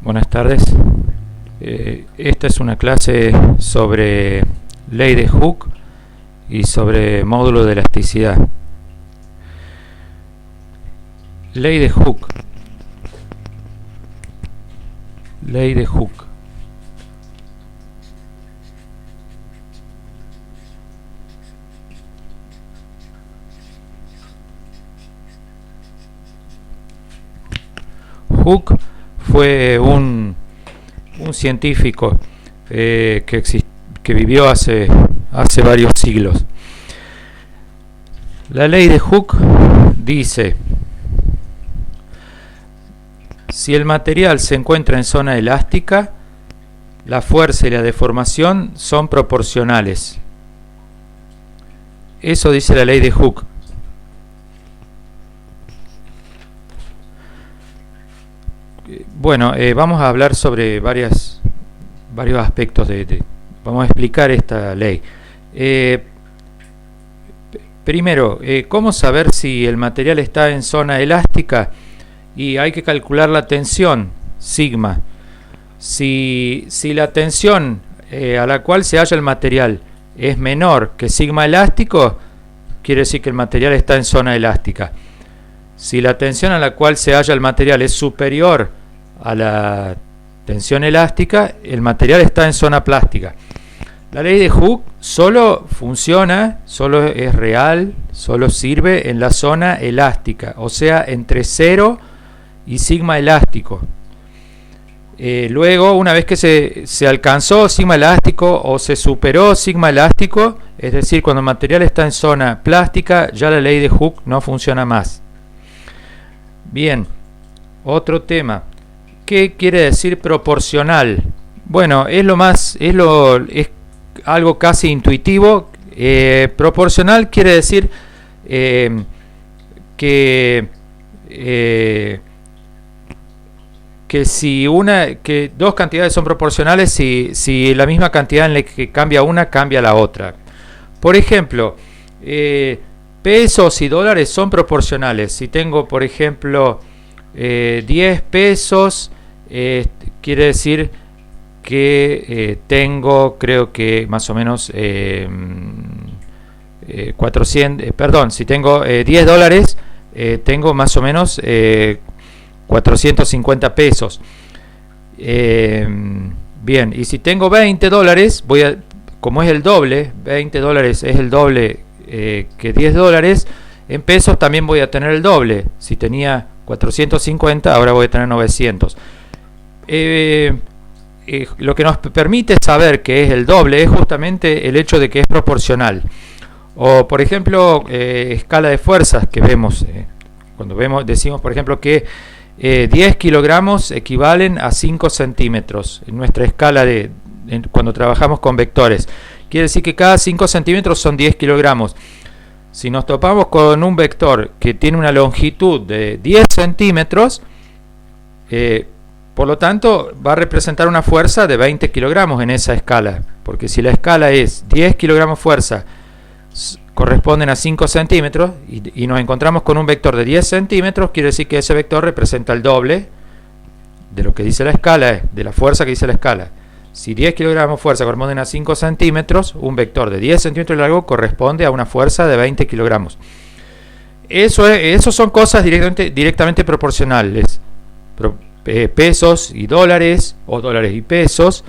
Buenas tardes. Esta es una clase sobre ley de Hooke y sobre módulo de elasticidad. Ley de Hooke. Ley de Hooke. Hooke fue un científico que vivió hace varios siglos. La ley de Hooke dice: si el material se encuentra en zona elástica, la fuerza y la deformación son proporcionales. Eso dice la ley de Hooke. Bueno, vamos a hablar sobre varios aspectos vamos a explicar esta ley. Primero, ¿cómo saber si el material está en zona elástica? Y hay que calcular la tensión, sigma. Si la tensión a la cual se halla el material es menor que sigma elástico, quiere decir que el material está en zona elástica. Si la tensión a la cual se halla el material es superior a la tensión elástica, el material está en zona plástica. La ley de Hooke solo funciona, solo es real, solo sirve en la zona elástica, o sea, entre 0 y sigma elástico. Luego, una vez que se alcanzó sigma elástico o se superó sigma elástico, es decir, cuando el material está en zona plástica, ya la ley de Hooke no funciona más. Bien, otro tema. ¿Qué quiere decir proporcional? Bueno, es algo casi intuitivo. Proporcional quiere decir que si dos cantidades son proporcionales, si la misma cantidad en la que cambia una, cambia la otra. Por ejemplo, pesos y dólares son proporcionales. Si tengo, por ejemplo, 10 pesos, quiere decir que tengo, creo que más o menos 400, perdón, si tengo 10 dólares, tengo más o menos 450 pesos. Bien, y si tengo 20 dólares, como es el doble, 20 dólares es el doble que 10 dólares, en pesos también voy a tener el doble. Si tenía 450, ahora voy a tener 900. Lo que nos permite saber que es el doble es justamente el hecho de que es proporcional. O, por ejemplo, escala de fuerzas que vemos. Cuando decimos, por ejemplo, que 10 kilogramos equivalen a 5 centímetros en nuestra escala cuando trabajamos con vectores. Quiere decir que cada 5 centímetros son 10 kilogramos. Si nos topamos con un vector que tiene una longitud de 10 centímetros, por lo tanto va a representar una fuerza de 20 kilogramos en esa escala. Porque si la escala es 10 kilogramos fuerza, corresponden a 5 centímetros, y nos encontramos con un vector de 10 centímetros, quiere decir que ese vector representa el doble de lo que dice la escala, de la fuerza que dice la escala. Si 10 kilogramos fuerza corresponden a 5 centímetros, un vector de 10 centímetros de largo corresponde a una fuerza de 20 kilogramos. Eso son cosas directamente proporcionales. Pesos y dólares, o dólares y pesos,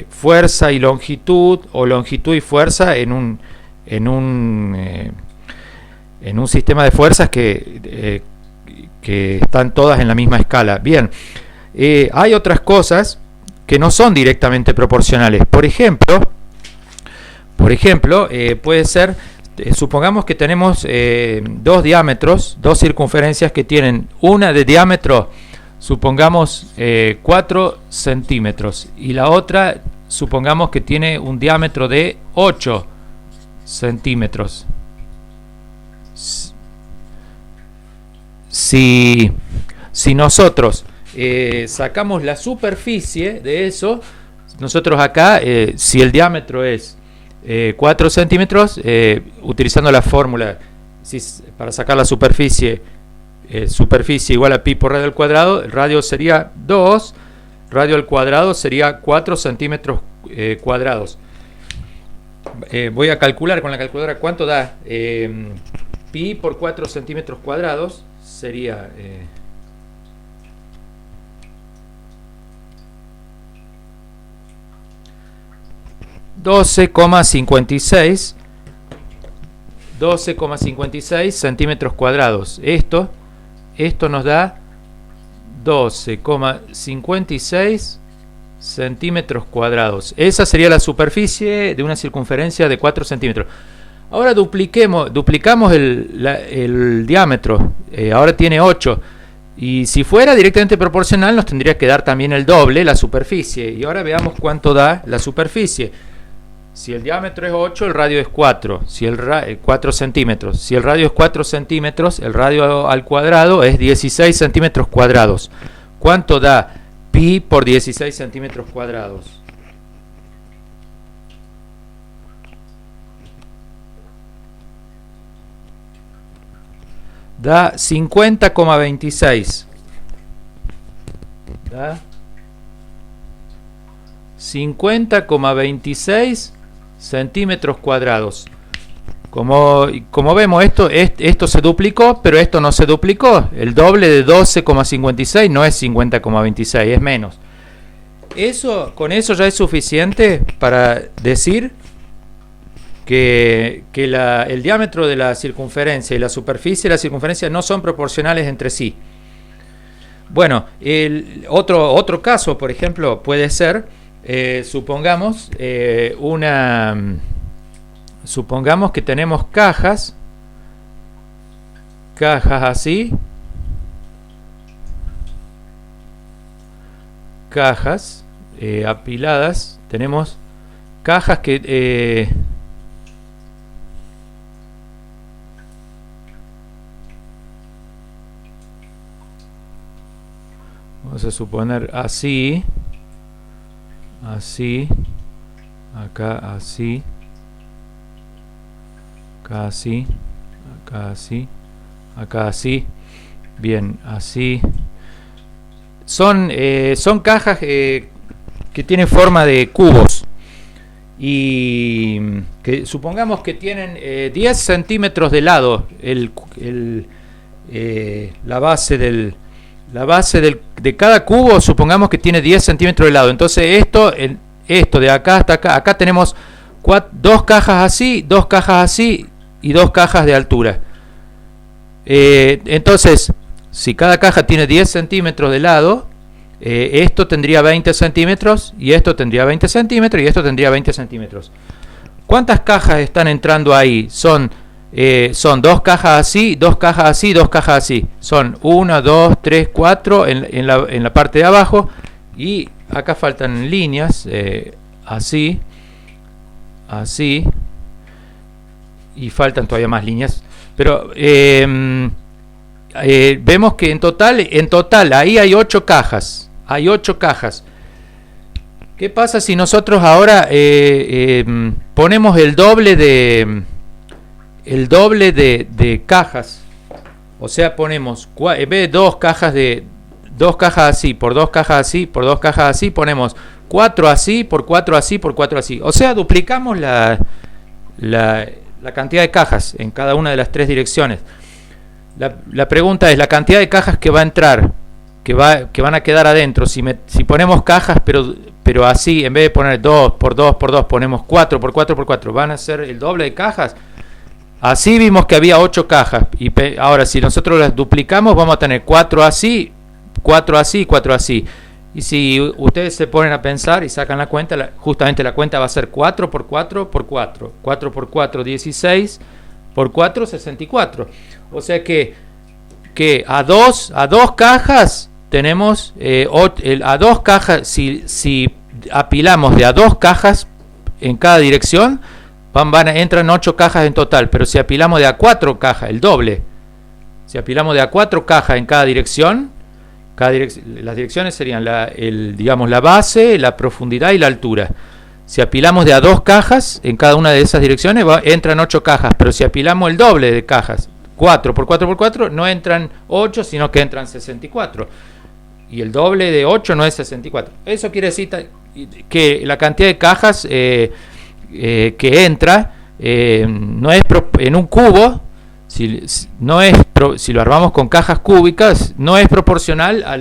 fuerza y longitud, o longitud y fuerza en un sistema de fuerzas que están todas en la misma escala. Bien, hay otras cosas que no son directamente proporcionales. Por ejemplo, puede ser, supongamos que tenemos dos diámetros, dos circunferencias que tienen una de diámetro, supongamos 4 centímetros, y la otra, supongamos que tiene un diámetro de 8 centímetros. Si nosotros sacamos la superficie de eso, nosotros acá, si el diámetro es 4 centímetros, utilizando la fórmula para sacar la superficie igual a pi por radio al cuadrado, el radio sería 2, Radio al cuadrado sería 4 centímetros cuadrados. Voy a calcular con la calculadora cuánto da. Pi por 4 centímetros cuadrados sería... 12,56 centímetros cuadrados. Esto nos da 12,56 centímetros cuadrados. Esa sería la superficie de una circunferencia de 4 centímetros. Ahora duplicamos el diámetro. Ahora tiene 8. Y si fuera directamente proporcional, nos tendría que dar también el doble, la superficie. Y ahora veamos cuánto da la superficie. Si el diámetro es 8, el radio es 4. 4 centímetros. Si el radio es 4 centímetros, el radio al cuadrado es 16 centímetros cuadrados. ¿Cuánto da pi por 16 centímetros cuadrados? Da 50,26. Da 50,26 centímetros cuadrados. Como vemos, esto se duplicó, pero esto no se duplicó. El doble de 12,56 no es 50,26, es menos. Con eso ya es suficiente para decir que el diámetro de la circunferencia y la superficie de la circunferencia no son proporcionales entre sí. Bueno, otro caso, por ejemplo, puede ser, supongamos que tenemos cajas así, cajas apiladas. Tenemos cajas que vamos a suponer así, acá así, acá así, acá así, acá así, bien, así. Son cajas que tienen forma de cubos y que supongamos que tienen 10 centímetros de lado la base de cada cubo. Supongamos que tiene 10 centímetros de lado. Entonces esto de acá hasta acá tenemos dos cajas así, dos cajas así y dos cajas de altura. Entonces, si cada caja tiene 10 centímetros de lado, esto tendría 20 centímetros y esto tendría 20 centímetros y esto tendría 20 centímetros. ¿Cuántas cajas están entrando ahí? Son dos cajas así, dos cajas así, dos cajas así. Son 1, 2, 3, 4 en la parte de abajo. Y acá faltan líneas, así, así. Y faltan todavía más líneas. Pero vemos que en total ahí hay 8 cajas. Hay 8 cajas. ¿Qué pasa si nosotros ahora ponemos el doble de cajas? O sea, ponemos en vez de dos cajas así por dos cajas así por dos cajas así, ponemos 4 así por 4 así por 4 así. O sea, duplicamos la cantidad de cajas en cada una de las tres direcciones. La pregunta es la cantidad de cajas que va a entrar, que van a quedar adentro. Si ponemos cajas pero así, en vez de poner 2 por 2 por 2, ponemos 4 por 4 por 4, ¿van a ser el doble de cajas? Así vimos que había 8 cajas. Y ahora si nosotros las duplicamos, vamos a tener 4 así, 4 así, 4 así. Y si ustedes se ponen a pensar y sacan la cuenta, justamente la cuenta va a ser 4 por 4 por 4. 4 por 4, 16. Por 4, 64. O sea que a dos cajas tenemos, a dos cajas, si apilamos de a dos cajas en cada dirección, entran 8 cajas en total. Pero si apilamos de a 4 cajas, el doble. Si apilamos de a 4 cajas en cada dirección, las direcciones serían la base, la profundidad y la altura. Si apilamos de a 2 cajas en cada una de esas direcciones, entran 8 cajas. Pero si apilamos el doble de cajas, 4 por 4 por 4, no entran 8, sino que entran 64. y el doble de 8 no es 64. Eso quiere decir que la cantidad de cajas que entra no es en un cubo, si lo armamos con cajas cúbicas, no es proporcional a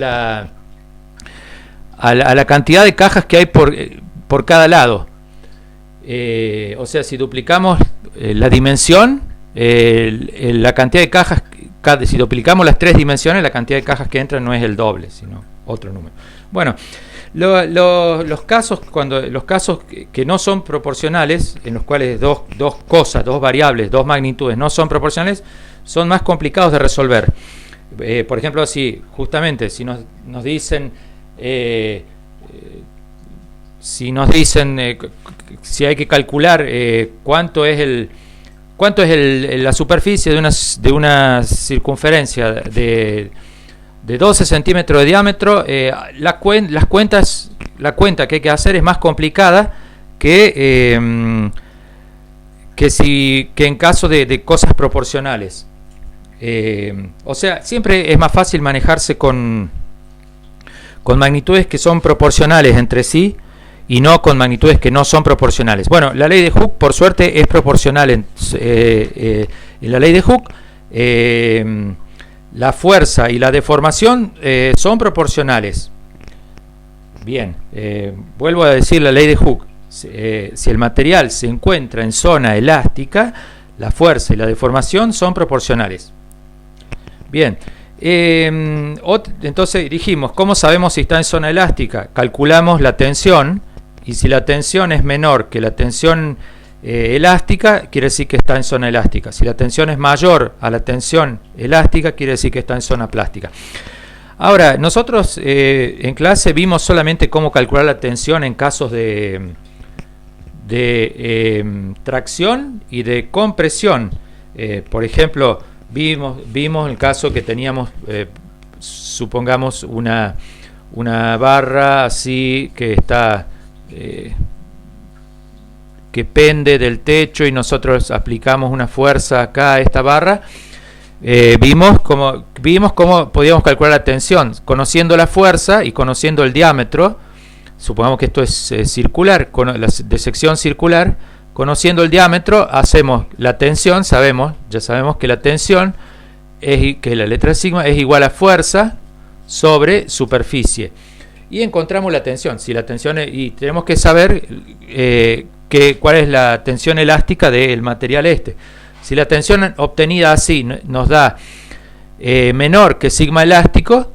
la cantidad de cajas que hay por cada lado. O sea, si duplicamos la dimensión, la cantidad de cajas, si duplicamos las 3 dimensiones, la cantidad de cajas que entran no es el doble, sino otro número. Bueno, los casos que no son proporcionales, en los cuales dos variables, dos magnitudes no son proporcionales, son más complicados de resolver. Por ejemplo, si nos dicen si hay que calcular cuánto es la superficie de una circunferencia de 12 centímetros de diámetro, la cuenta que hay que hacer es más complicada que en caso de cosas proporcionales. O sea, siempre es más fácil manejarse con magnitudes que son proporcionales entre sí y no con magnitudes que no son proporcionales. Bueno, la ley de Hooke, por suerte, es proporcional. En la ley de Hooke, la fuerza y la deformación son proporcionales. Bien, vuelvo a decir la ley de Hooke. Si el material se encuentra en zona elástica, la fuerza y la deformación son proporcionales. Bien, entonces dijimos, ¿cómo sabemos si está en zona elástica? Calculamos la tensión, y si la tensión es menor que la tensión elástica, quiere decir que está en zona elástica. Si la tensión es mayor a la tensión elástica, quiere decir que está en zona plástica. Ahora, nosotros en clase vimos solamente cómo calcular la tensión en casos de tracción y de compresión. Por ejemplo, vimos el caso que teníamos, supongamos una barra así que está que pende del techo y nosotros aplicamos una fuerza acá a esta barra. Vimos cómo podíamos calcular la tensión conociendo la fuerza y conociendo el diámetro. Supongamos que esto es circular, con la de sección circular. Conociendo el diámetro, hacemos la tensión, ya sabemos que la tensión que la letra sigma es igual a fuerza sobre superficie. Y encontramos la tensión. Si la tensión y tenemos que saber cuál es la tensión elástica del material este. Si la tensión obtenida así nos da menor que sigma elástico,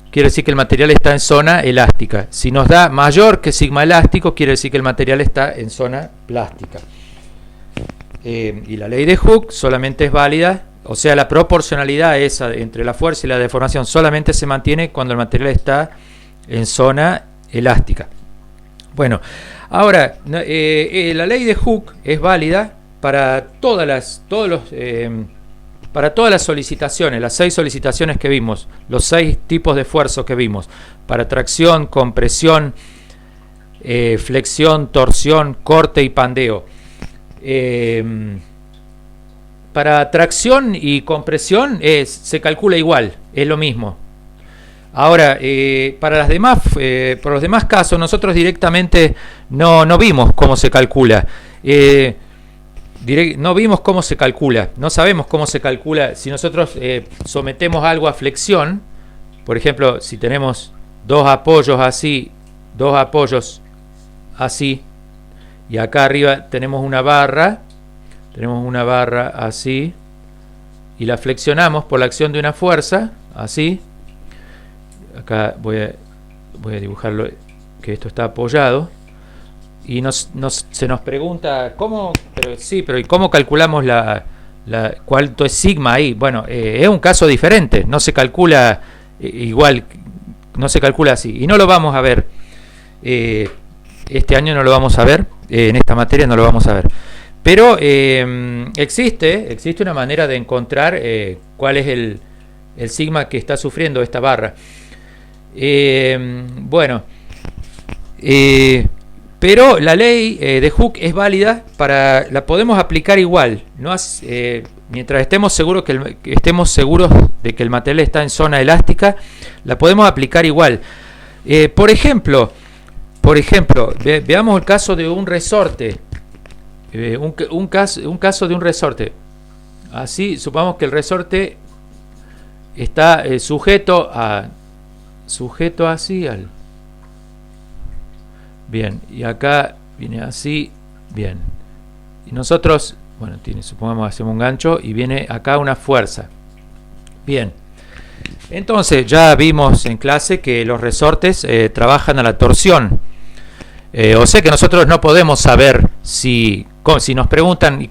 quiere decir que el material está en zona elástica. Si nos da mayor que sigma elástico, quiere decir que el material está en zona plástica. Y la ley de Hooke solamente es válida, o sea, la proporcionalidad esa entre la fuerza y la deformación solamente se mantiene cuando el material está en zona elástica. Bueno, ahora, la ley de Hooke es válida para todas las solicitaciones, las 6 solicitaciones que vimos, los 6 tipos de esfuerzos que vimos, para tracción, compresión, flexión, torsión, corte y pandeo. Para tracción y compresión se calcula igual, es lo mismo. Ahora, para los demás casos, nosotros directamente no vimos cómo se calcula. No vimos cómo se calcula, no sabemos cómo se calcula. Si nosotros sometemos algo a flexión, por ejemplo, si tenemos dos apoyos así, y acá arriba tenemos una barra así, y la flexionamos por la acción de una fuerza, así. Acá voy a dibujarlo, que esto está apoyado. Y se nos pregunta ¿cómo? Pero ¿y cómo calculamos cuánto es sigma ahí? Bueno, es un caso diferente, no se calcula igual, no se calcula así. Y no lo vamos a ver. Este año no lo vamos a ver, en esta materia no lo vamos a ver. Pero existe una manera de encontrar cuál es el sigma que está sufriendo esta barra. Pero la ley de Hooke es válida la podemos aplicar igual. mientras estemos seguros de que el material está en zona elástica, la podemos aplicar igual. Por ejemplo, veamos el caso de un resorte. Un caso de un resorte. Así, supongamos que el resorte está sujeto así al... Bien, y acá viene así, bien. Y nosotros, bueno, supongamos hacemos un gancho y viene acá una fuerza. Bien. Entonces, ya vimos en clase que los resortes trabajan a la torsión. O sea que nosotros no podemos saber si nos preguntan y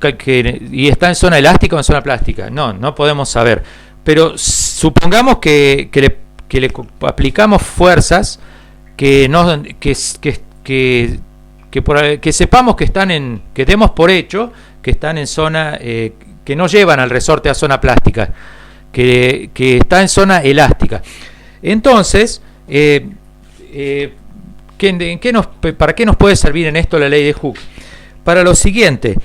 está en zona elástica o en zona plástica. No podemos saber. Pero supongamos que le aplicamos fuerzas que sepamos que están que demos por hecho que están en zona que no llevan al resorte a zona plástica, que está en zona elástica. Entonces, ¿para qué nos puede servir en esto la ley de Hooke? Para lo siguiente,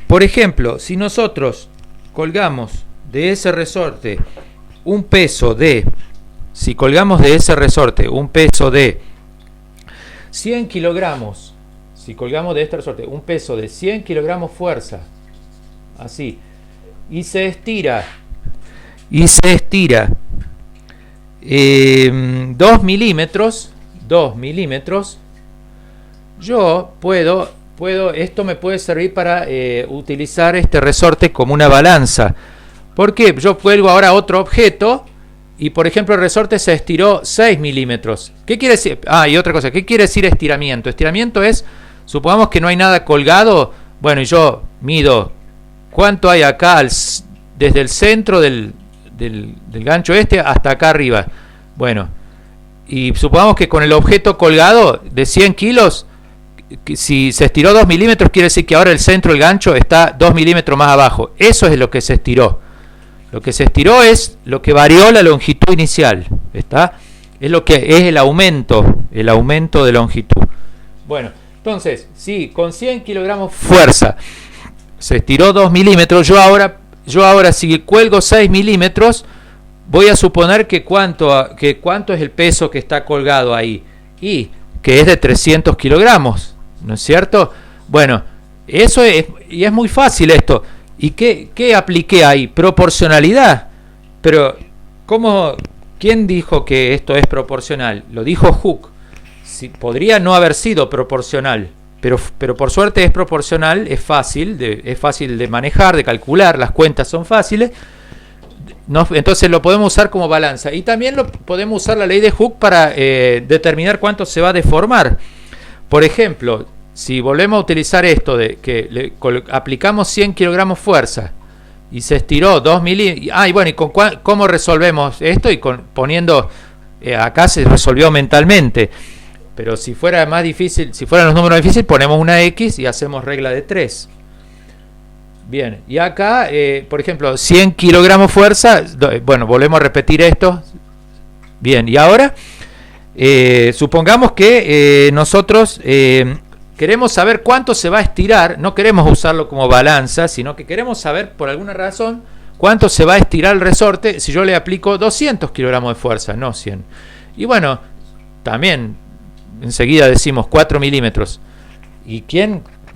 por ejemplo, si nosotros colgamos de ese resorte un peso de 100 kilogramos, si colgamos de este resorte un peso de 100 kilogramos fuerza, así, y se estira 2 milímetros, yo puedo, esto me puede servir para utilizar este resorte como una balanza. Porque yo cuelgo ahora otro objeto y, por ejemplo, el resorte se estiró 6 milímetros. ¿Qué quiere decir? Y otra cosa, ¿qué quiere decir estiramiento? Estiramiento es, supongamos que no hay nada colgado, bueno, y yo mido cuánto hay acá desde el centro del gancho hasta acá arriba. Bueno, y supongamos que con el objeto colgado de 100 kilos, si se estiró 2 milímetros, quiere decir que ahora el centro del gancho está 2 milímetros más abajo. Eso es lo que se estiró. Lo que se estiró es lo que varió la longitud inicial. ¿Está? Es lo que es el aumento de longitud. Bueno, entonces, si con 100 kilogramos fuerza se estiró 2 milímetros, yo ahora si cuelgo 6 milímetros, voy a suponer que cuánto es el peso que está colgado ahí. Y que es de 300 kilogramos, ¿no es cierto? Bueno, eso es muy fácil esto. ¿Y qué apliqué ahí? Proporcionalidad. Pero, ¿quién dijo que esto es proporcional? Lo dijo Hooke. Podría no haber sido proporcional, pero por suerte es proporcional, es fácil de manejar, de calcular, las cuentas son fáciles. Entonces lo podemos usar como balanza. Y también podemos usar la ley de Hooke para determinar cuánto se va a deformar. Por ejemplo, si volvemos a utilizar esto de que aplicamos 100 kilogramos fuerza y se estiró 2 milímetros. Y bueno, ¿y cómo resolvemos esto? Y poniendo acá se resolvió mentalmente. Pero si fuera más difícil, si fueran los números difíciles, ponemos una X y hacemos regla de 3. Bien, y acá, por ejemplo, 100 kilogramos fuerza. Bueno, volvemos a repetir esto. Bien, y ahora supongamos que nosotros queremos saber cuánto se va a estirar. No queremos usarlo como balanza, sino que queremos saber por alguna razón cuánto se va a estirar el resorte si yo le aplico 200 kilogramos de fuerza, no 100. Y bueno, también enseguida decimos 4 milímetros. ¿Y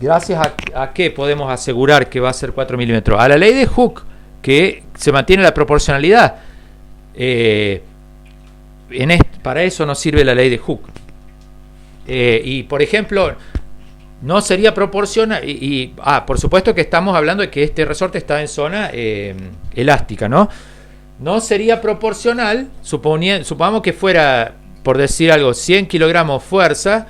gracias a qué podemos asegurar que va a ser 4 milímetros? A la ley de Hooke, que se mantiene la proporcionalidad. Para eso nos sirve la ley de Hooke. Y por ejemplo, no sería proporcional. Por supuesto que estamos hablando de que este resorte está en zona elástica, ¿no? No sería proporcional, supongamos que fuera, por decir algo, 100 kilogramos fuerza,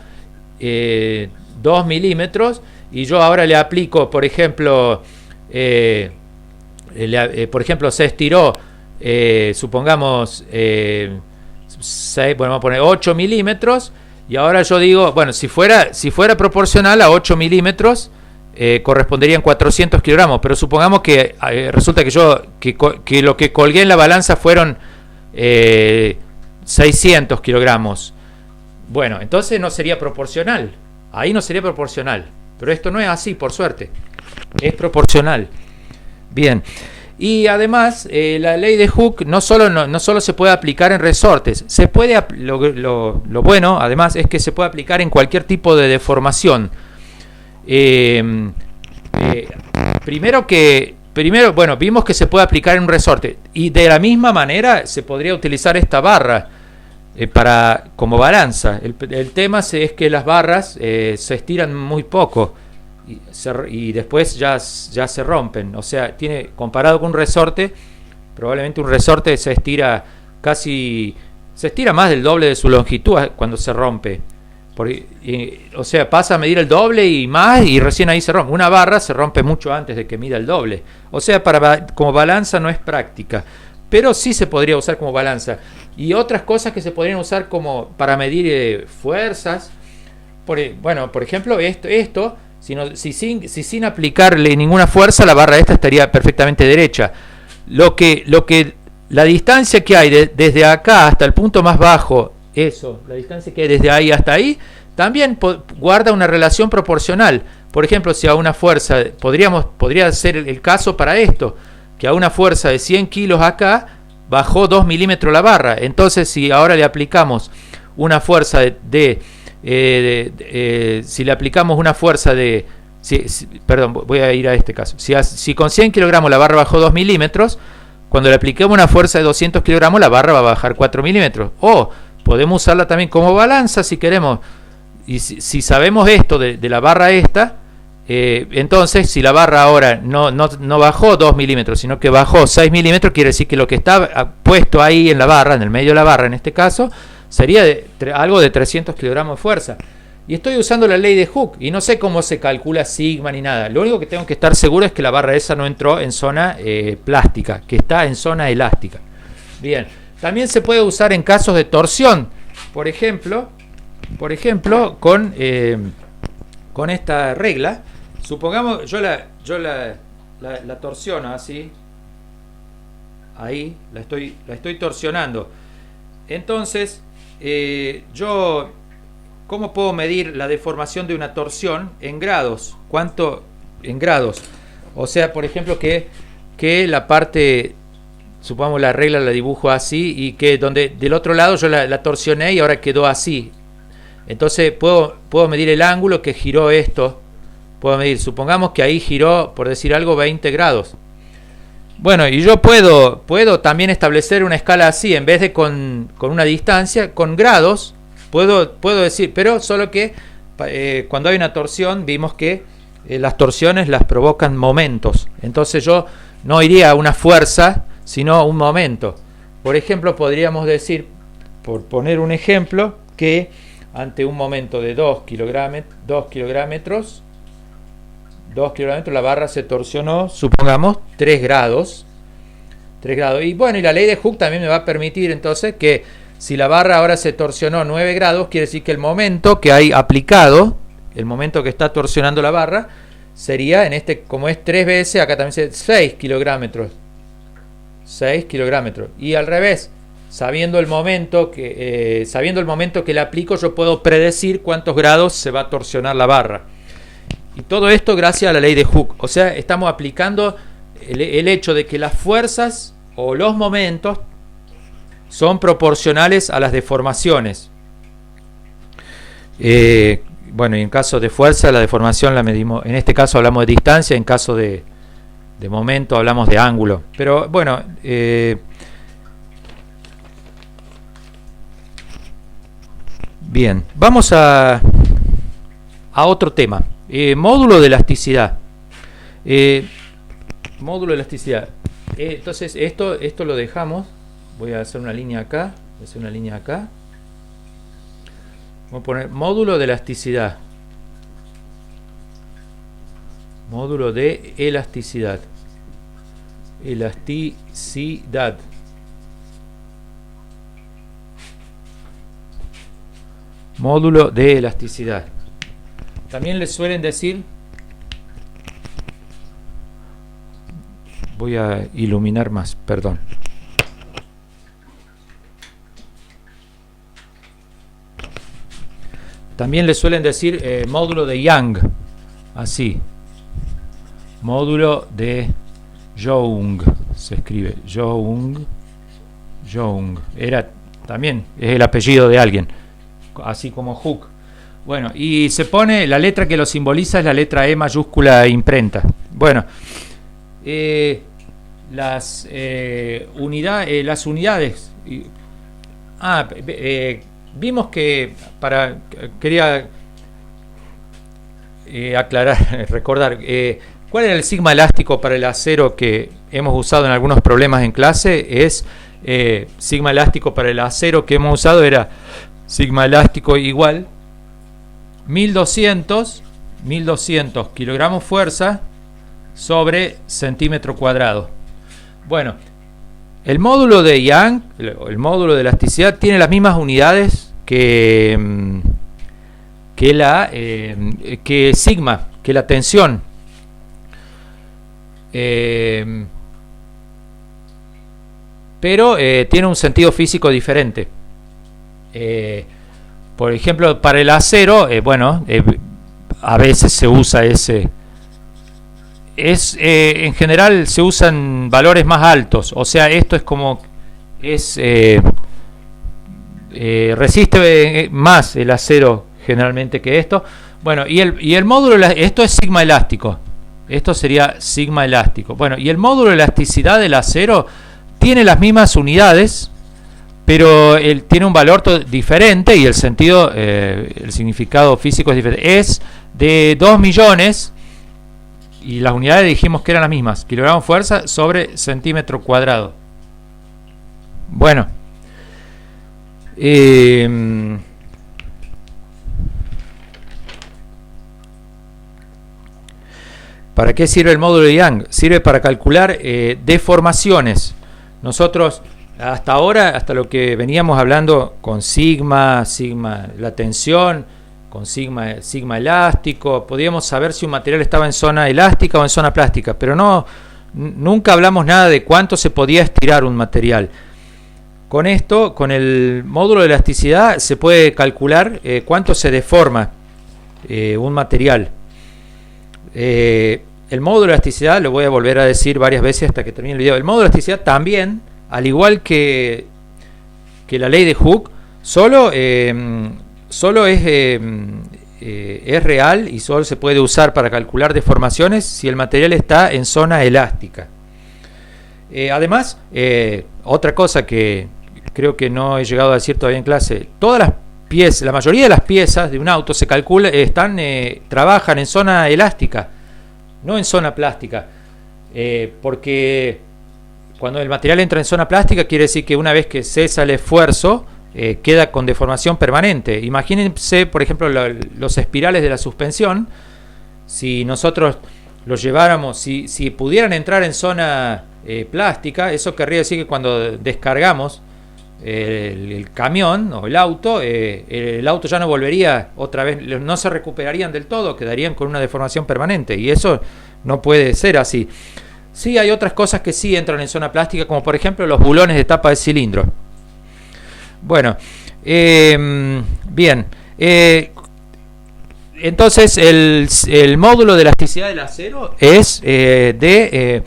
2 milímetros, y yo ahora le aplico, por ejemplo, se estiró, supongamos, vamos a poner 8 milímetros, y ahora yo digo, bueno, si fuera proporcional a 8 milímetros, corresponderían 400 kilogramos, pero supongamos que resulta que lo que colgué en la balanza fueron 600 kilogramos. Bueno, entonces no sería proporcional. Ahí no sería proporcional. Pero esto no es así, por suerte. Es proporcional. Bien. Y además, la ley de Hooke no solo se puede aplicar en resortes, lo bueno, además, es que se puede aplicar en cualquier tipo de deformación. Primero, bueno, vimos que se puede aplicar en un resorte, y de la misma manera se podría utilizar esta barra como balanza. El tema es que las barras se estiran muy poco y después ya se rompen. O sea, comparado con un resorte, probablemente un resorte se estira más del doble de su longitud cuando se rompe. O sea, pasa a medir el doble y más, y recién ahí se rompe. Una barra se rompe mucho antes de que mida el doble. O sea, como balanza no es práctica, pero sí se podría usar como balanza. Y otras cosas que se podrían usar como para medir fuerzas. Por ejemplo, esto si sin aplicarle ninguna fuerza, la barra esta estaría perfectamente derecha. La distancia que hay desde acá hasta el punto más bajo, la distancia que hay desde ahí hasta ahí, también guarda una relación proporcional. Por ejemplo, si a una fuerza, podría ser el caso para esto, que a una fuerza de 100 kilos acá, bajó 2 milímetros la barra. Entonces, si ahora le aplicamos una fuerza si le aplicamos una fuerza perdón, voy a ir a este caso. Si con 100 kilogramos la barra bajó 2 milímetros, cuando le apliquemos una fuerza de 200 kilogramos, la barra va a bajar 4 milímetros. O podemos usarla también como balanza si queremos. Y si sabemos esto de la barra esta, entonces si la barra ahora no bajó 2 milímetros, sino que bajó 6 milímetros, quiere decir que lo que está puesto ahí en la barra, en el medio de la barra en este caso, sería algo de 300 kilogramos de fuerza. Y estoy usando la ley de Hooke y no sé cómo se calcula sigma ni nada. Lo único que tengo que estar seguro es que la barra esa no entró en zona plástica, que está en zona elástica. Bien, también se puede usar en casos de torsión. Por ejemplo, con esta regla, supongamos yo la torsiono así, ahí la estoy torsionando. Entonces, ¿cómo puedo medir la deformación de una torsión en grados? ¿Cuánto en grados? O sea, por ejemplo, que la parte, supongamos la regla la dibujo así, y que donde del otro lado yo la torsioné y ahora quedó así. Entonces puedo medir el ángulo que giró esto. Supongamos que ahí giró, por decir algo, 20 grados. Bueno, y yo puedo también establecer una escala así, en vez de con una distancia, con grados, puedo decir, pero solo que cuando hay una torsión, vimos que las torsiones las provocan momentos. Entonces yo no iría a una fuerza, sino a un momento. Por ejemplo, podríamos decir, por poner un ejemplo, que ante un momento de 2 kilómetros, la barra se torsionó, supongamos, 3 grados. Y bueno, y la ley de Hooke también me va a permitir entonces que si la barra ahora se torsionó 9 grados, quiere decir que el momento que hay aplicado, el momento que está torsionando la barra, sería, como es 3 veces, acá también se 6 kilómetros. Y al revés, sabiendo el momento que le aplico, yo puedo predecir cuántos grados se va a torsionar la barra. Y todo esto gracias a la ley de Hooke. O sea, estamos aplicando el hecho de que las fuerzas o los momentos son proporcionales a las deformaciones. Bueno, y en caso de fuerza, la deformación la medimos. En este caso hablamos de distancia, en caso de momento hablamos de ángulo. Pero bueno, bien, vamos a otro tema. Módulo de elasticidad. Entonces esto lo dejamos. Voy a hacer una línea acá. Vamos a poner módulo de elasticidad. Módulo de elasticidad. Módulo de elasticidad. También les suelen decir, voy a iluminar más, perdón. También les suelen decir módulo de Young, así. Módulo de Young se escribe Young. Era también, es el apellido de alguien, así como Hooke. Bueno, y se pone, la letra que lo simboliza es la letra E mayúscula imprenta. Bueno, las unidades. Vimos que quería aclarar, recordar, ¿cuál era el sigma elástico para el acero que hemos usado en algunos problemas en clase? Es sigma elástico para el acero que hemos usado era sigma elástico igual 1200 kilogramos fuerza sobre centímetro cuadrado. Bueno, el módulo de Young, el módulo de elasticidad, tiene las mismas unidades que sigma, que la tensión. Pero tiene un sentido físico diferente. Por ejemplo, para el acero, a veces se usa ese. En general se usan valores más altos. O sea, esto es como resiste más el acero generalmente que esto. Bueno, y el módulo, esto es sigma elástico. Esto sería sigma elástico. Bueno, y el módulo de elasticidad del acero tiene las mismas unidades, pero él tiene un valor diferente y el significado físico es diferente. Es de 2 millones y las unidades dijimos que eran las mismas, kilogramos fuerza sobre centímetro cuadrado. Bueno, ¿para qué sirve el módulo de Young? Sirve para calcular deformaciones. Nosotros hasta ahora, hasta lo que veníamos hablando con sigma, la tensión, con sigma elástico, podíamos saber si un material estaba en zona elástica o en zona plástica, pero nunca hablamos nada de cuánto se podía estirar un material. Con esto, con el módulo de elasticidad, se puede calcular cuánto se deforma un material. El módulo de elasticidad, lo voy a volver a decir varias veces hasta que termine el video. El módulo de elasticidad también, al igual que la ley de Hooke, solo es real y solo se puede usar para calcular deformaciones si el material está en zona elástica. Además, otra cosa que creo que no he llegado a decir todavía en clase, todas las piezas, la mayoría de las piezas de un auto se calcula, trabajan en zona elástica, no en zona plástica, porque cuando el material entra en zona plástica quiere decir que una vez que cesa el esfuerzo queda con deformación permanente. Imagínense, por ejemplo, los espirales de la suspensión. Si nosotros los lleváramos, si pudieran entrar en zona plástica, eso querría decir que cuando descargamos el camión o el auto ya no volvería otra vez, no se recuperarían del todo, quedarían con una deformación permanente, y eso no puede ser así. Sí, hay otras cosas que sí entran en zona plástica, como por ejemplo los bulones de tapa de cilindro. Bueno, bien, entonces el módulo de elasticidad del acero es de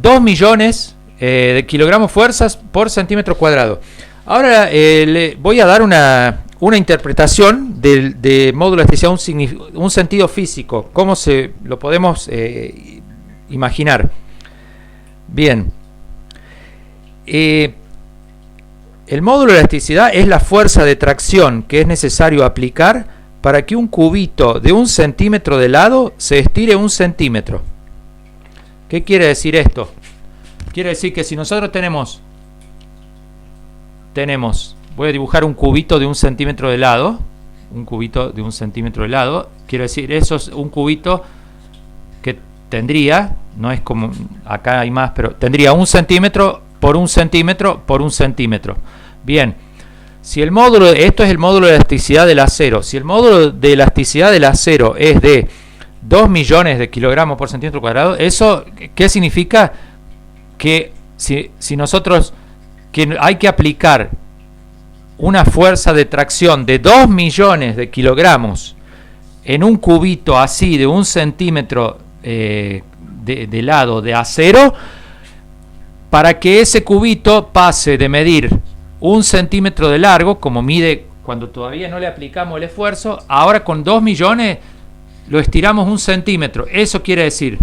2 millones de kilogramos fuerzas por centímetro cuadrado. Ahora le voy a dar una interpretación de módulo de elasticidad, un sentido físico, cómo lo podemos imaginar. Bien, el módulo de elasticidad es la fuerza de tracción que es necesario aplicar para que un cubito de 1 centímetro de lado se estire 1 centímetro. ¿Qué quiere decir esto? Quiere decir que si nosotros tenemos, voy a dibujar un cubito de 1 centímetro de lado, quiero decir, eso es un cubito que tendría, no es como, acá hay más, pero tendría 1 centímetro por 1 centímetro por 1 centímetro. Bien, si el módulo, esto es el módulo de elasticidad del acero, si el módulo de elasticidad del acero es de 2 millones de kilogramos por centímetro cuadrado, ¿eso qué significa? Que si nosotros, que hay que aplicar una fuerza de tracción de 2 millones de kilogramos en un cubito así de 1 centímetro de lado de acero, para que ese cubito pase de medir 1 centímetro de largo, como mide cuando todavía no le aplicamos el esfuerzo, ahora con 2 millones lo estiramos 1 centímetro. Eso quiere decir,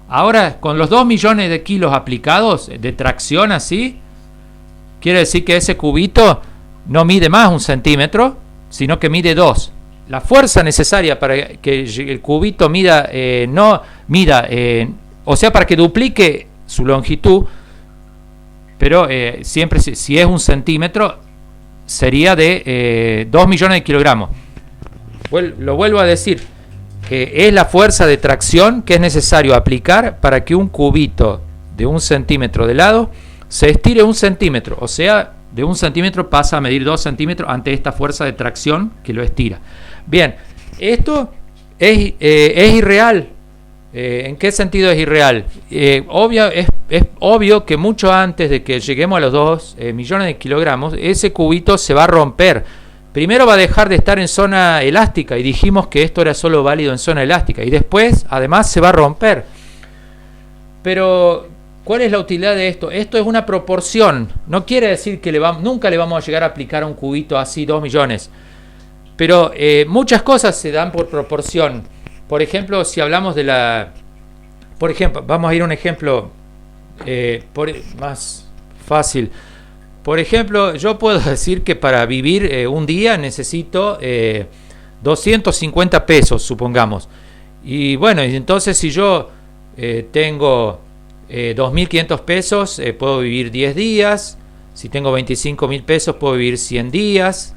ahora con los 2 millones de kilos aplicados de tracción así, quiere decir que ese cubito no mide más 1 centímetro, sino que mide 2. La fuerza necesaria para que el cubito mida, o sea, para que duplique su longitud, pero siempre si es 1 centímetro, sería de 2 millones de kilogramos. Lo vuelvo a decir, es la fuerza de tracción que es necesario aplicar para que un cubito de 1 centímetro de lado se estire 1 centímetro, o sea, de 1 centímetro pasa a medir 2 centímetros ante esta fuerza de tracción que lo estira. Bien, esto es irreal. ¿En qué sentido es irreal? Es obvio que mucho antes de que lleguemos a los 2 millones de kilogramos, ese cubito se va a romper. Primero va a dejar de estar en zona elástica, y dijimos que esto era solo válido en zona elástica, y después además se va a romper. Pero ¿cuál es la utilidad de esto? Esto es una proporción. No quiere decir que nunca le vamos a llegar a aplicar a un cubito así 2 millones. Pero muchas cosas se dan por proporción. Por ejemplo, si hablamos de por ejemplo, vamos a ir a un ejemplo más fácil. Por ejemplo, yo puedo decir que para vivir un día necesito 250 pesos, supongamos. Y bueno, entonces si yo tengo 2.500 pesos, puedo vivir 10 días. Si tengo 25.000 pesos, puedo vivir 100 días.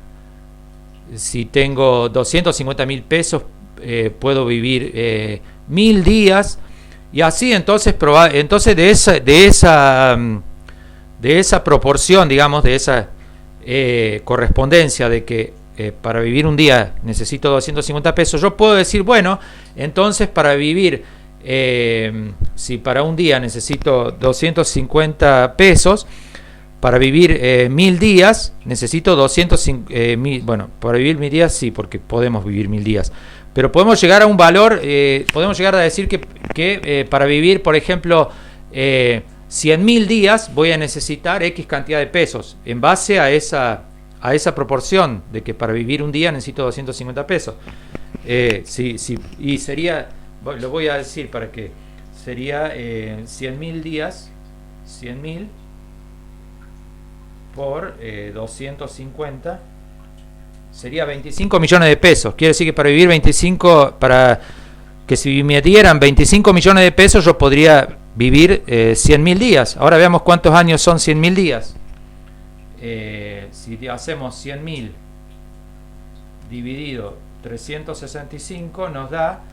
Si tengo 250.000 pesos, puedo vivir 1.000 días. Y así entonces de esa proporción, digamos, de esa correspondencia de que para vivir un día necesito 250 pesos, yo puedo decir, bueno, entonces para vivir, si para un día necesito 250 pesos, para vivir 1.000 días necesito 250, bueno, para vivir 1.000 días sí, porque podemos vivir 1.000 días. Pero podemos llegar a un valor, podemos llegar a decir que para vivir, por ejemplo, 100.000 días voy a necesitar X cantidad de pesos, en base a esa proporción de que para vivir un día necesito 250 pesos. Y sería, lo voy a decir para que sería 100.000 días, 100.000 por 250 sería 25 millones de pesos. Quiere decir que para vivir que si me dieran 25 millones de pesos, yo podría vivir 100.000 días. Ahora veamos cuántos años son 100.000 días. Si hacemos 100.000 dividido 365, nos da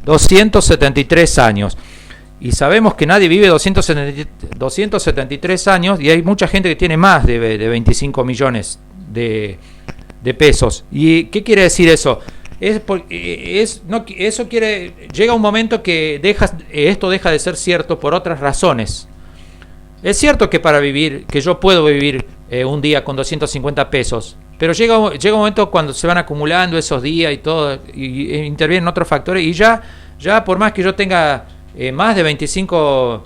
273 años. Y sabemos que nadie vive 273 años, y hay mucha gente que tiene más de 25 millones de pesos. ¿Y qué quiere decir eso? Llega un momento que esto deja de ser cierto por otras razones. Es cierto que que yo puedo vivir un día con 250 pesos, pero llega un momento cuando se van acumulando esos días y todo, y intervienen otros factores, y ya por más que yo tenga más de 25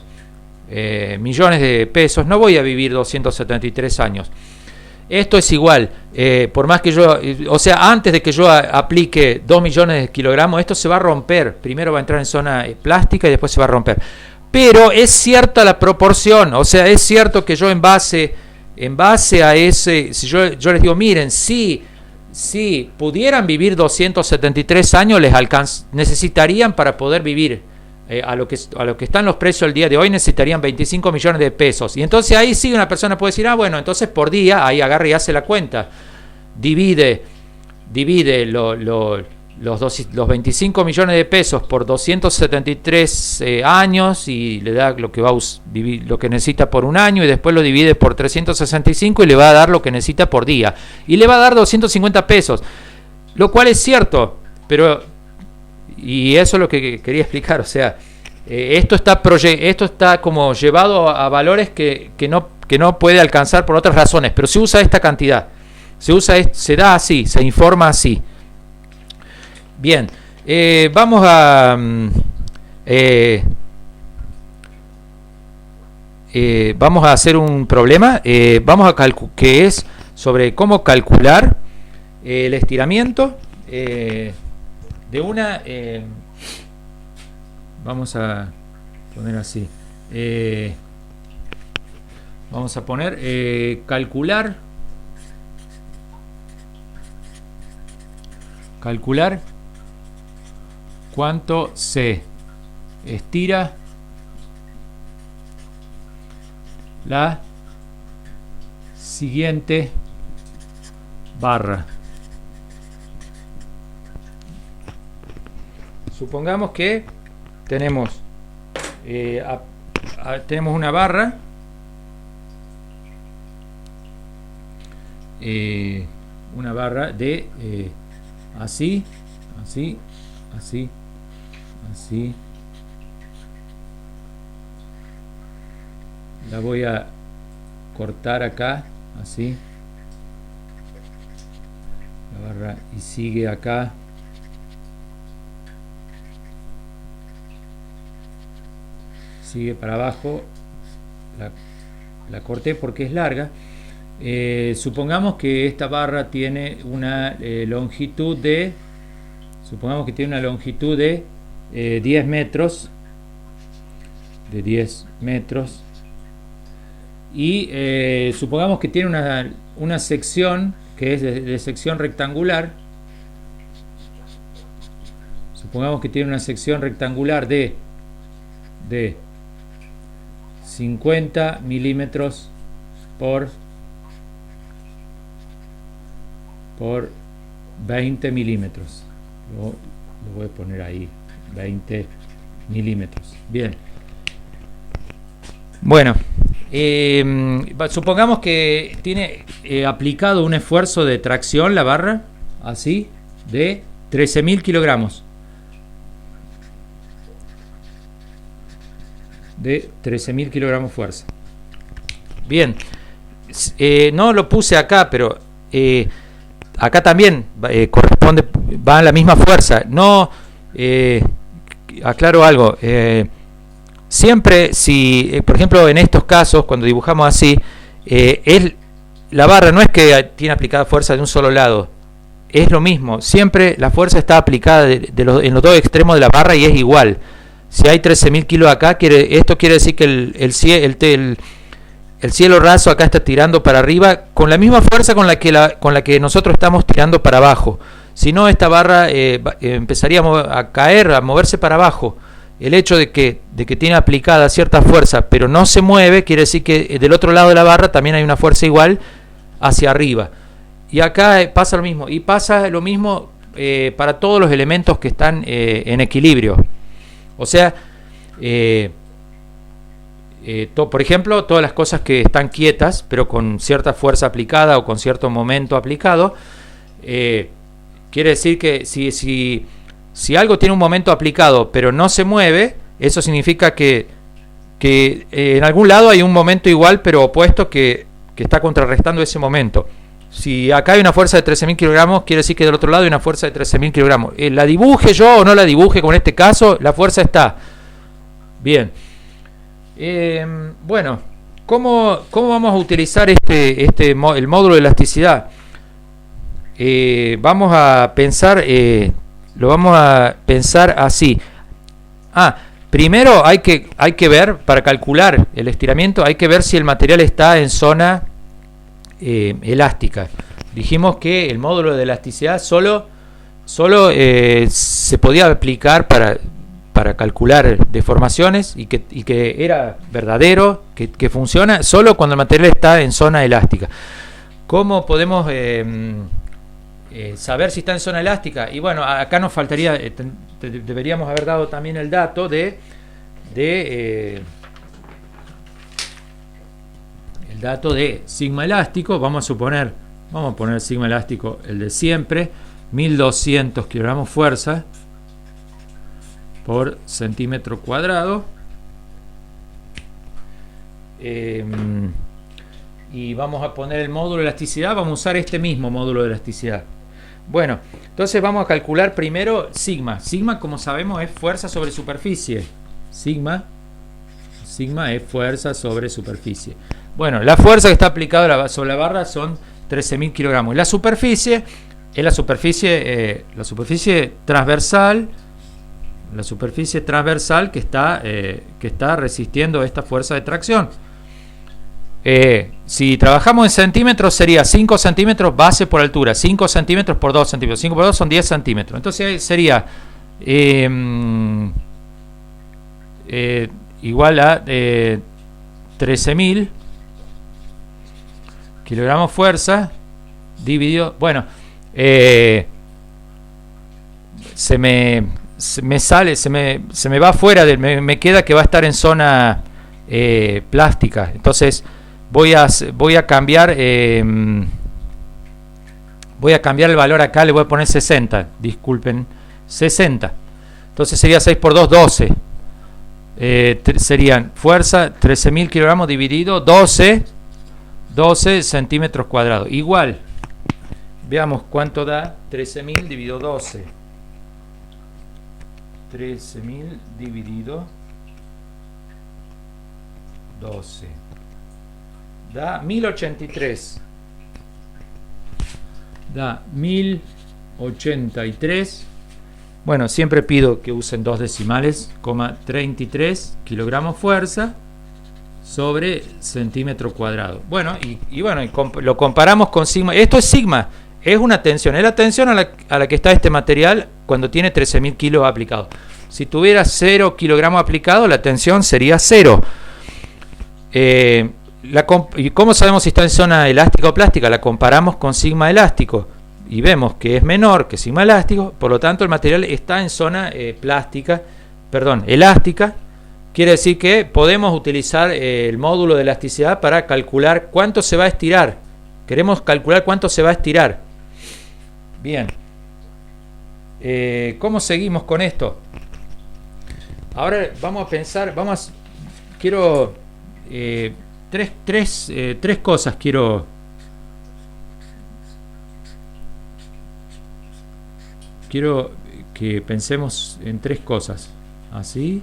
millones de pesos, no voy a vivir 273 años. Esto es igual, por más que antes de que yo aplique 2 millones de kilogramos, esto se va a romper. Primero va a entrar en zona plástica y después se va a romper. Pero es cierta la proporción, o sea, es cierto que yo en base a ese, si yo les digo, miren, si pudieran vivir 273 años, necesitarían para poder vivir a lo que están los precios el día de hoy, necesitarían 25 millones de pesos. Y entonces ahí sí una persona puede decir, bueno, entonces por día, ahí agarra y hace la cuenta, divide los 25 millones de pesos por 273 años, y le da lo que va a vivir, lo que necesita por un año, y después lo divide por 365 y le va a dar lo que necesita por día, y le va a dar 250 pesos, lo cual es cierto, y eso es lo que quería explicar. O sea, esto está como llevado a valores que no puede alcanzar por otras razones, pero se usa esta cantidad, se da así, se informa así. Bien, vamos a vamos a hacer un problema, vamos a que es sobre cómo calcular el estiramiento de una, vamos a poner así, vamos a poner calcular cuánto se estira la siguiente barra. Supongamos que tenemos tenemos una barra, de así, así, así, así. La voy a cortar acá, así. La barra y sigue acá. Sigue para abajo. La corté porque es larga. Supongamos que esta barra tiene una longitud de, supongamos que tiene una longitud de 10 metros, de 10 metros, y supongamos que tiene una sección que es de sección rectangular. Supongamos que tiene una sección rectangular de 50 milímetros por 20 milímetros. Lo voy a poner ahí, 20 milímetros. Bien. Bueno, supongamos que tiene aplicado un esfuerzo de tracción la barra, así, de 13.000 kilogramos. De 13.000 kilogramos fuerza. Bien, no lo puse acá, pero acá también corresponde, va a la misma fuerza. No, aclaro algo. Siempre, si, por ejemplo, en estos casos, cuando dibujamos así, la barra no es que tiene aplicada fuerza de un solo lado. Es lo mismo. Siempre la fuerza está aplicada en los dos extremos de la barra y es igual. Si hay 13.000 kilos acá, esto quiere decir que el cielo raso acá está tirando para arriba con la misma fuerza con la que nosotros estamos tirando para abajo. Si no, esta barra empezaría a caer, a moverse para abajo. El hecho de que tiene aplicada cierta fuerza, pero no se mueve, quiere decir que del otro lado de la barra también hay una fuerza igual hacia arriba. Y acá pasa lo mismo. Y pasa lo mismo para todos los elementos que están en equilibrio. O sea, por ejemplo, todas las cosas que están quietas, pero con cierta fuerza aplicada o con cierto momento aplicado, quiere decir que si algo tiene un momento aplicado, pero no se mueve, eso significa que en algún lado hay un momento igual, pero opuesto, que está contrarrestando ese momento. Si acá hay una fuerza de 13.000 kilogramos, quiere decir que del otro lado hay una fuerza de 13.000 kilogramos. La dibuje yo o no la dibuje, como en este caso, la fuerza está. Bien. Bueno, ¿cómo vamos a utilizar el módulo de elasticidad? Vamos a pensar, lo vamos a pensar así. Primero hay que ver, para calcular el estiramiento, hay que ver si el material está en zona elástica. Dijimos que el módulo de elasticidad solo se podía aplicar para calcular deformaciones y que era verdadero, que funciona solo cuando el material está en zona elástica. ¿Cómo podemos saber si está en zona elástica? Y bueno, acá nos faltaría, deberíamos haber dado también el dato el dato de sigma elástico. Vamos a poner sigma elástico el de siempre, 1200 kilogramos fuerza por centímetro cuadrado. Y vamos a poner el módulo de elasticidad. Vamos a usar este mismo módulo de elasticidad. Bueno, entonces vamos a calcular primero sigma. Sigma, como sabemos, es fuerza sobre superficie. Sigma Sigma es fuerza sobre superficie. Bueno, la fuerza que está aplicada sobre la barra son 13.000 kilogramos. La superficie es la superficie transversal. La superficie transversal que está resistiendo esta fuerza de tracción. Si trabajamos en centímetros, sería 5 centímetros base por altura, 5 centímetros por 2 centímetros, 5 por 2 son 10 centímetros. Entonces sería igual a 13.000 kilogramos fuerza dividido. Bueno, se me va fuera me queda que va a estar en zona plástica. Entonces voy a cambiar el valor acá, le voy a poner 60, disculpen, 60. Entonces sería 6 por 2, 12. Serían fuerza 13.000 kilogramos dividido 12 centímetros cuadrados. Igual, veamos cuánto da 13.000 dividido 12. 13.000 dividido 12 da 1083. Da 1083. Bueno, siempre pido que usen dos decimales, 33 kilogramos fuerza sobre centímetro cuadrado. Bueno, lo comparamos con sigma. Esto es sigma, es una tensión, es la tensión a la que está este material cuando tiene 13.000 kilos aplicados. Si tuviera 0 kilogramos aplicados, la tensión sería 0. ¿Y cómo sabemos si está en zona elástica o plástica? La comparamos con sigma elástico y vemos que es menor que sigma elástico, por lo tanto el material está en zona elástica. Quiere decir que podemos utilizar el módulo de elasticidad para calcular cuánto se va a estirar. Queremos calcular cuánto se va a estirar. Bien. ¿Cómo seguimos con esto? Ahora vamos a pensar, quiero tres cosas quiero que pensemos en tres cosas. Así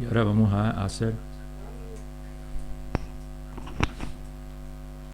y ahora vamos a hacer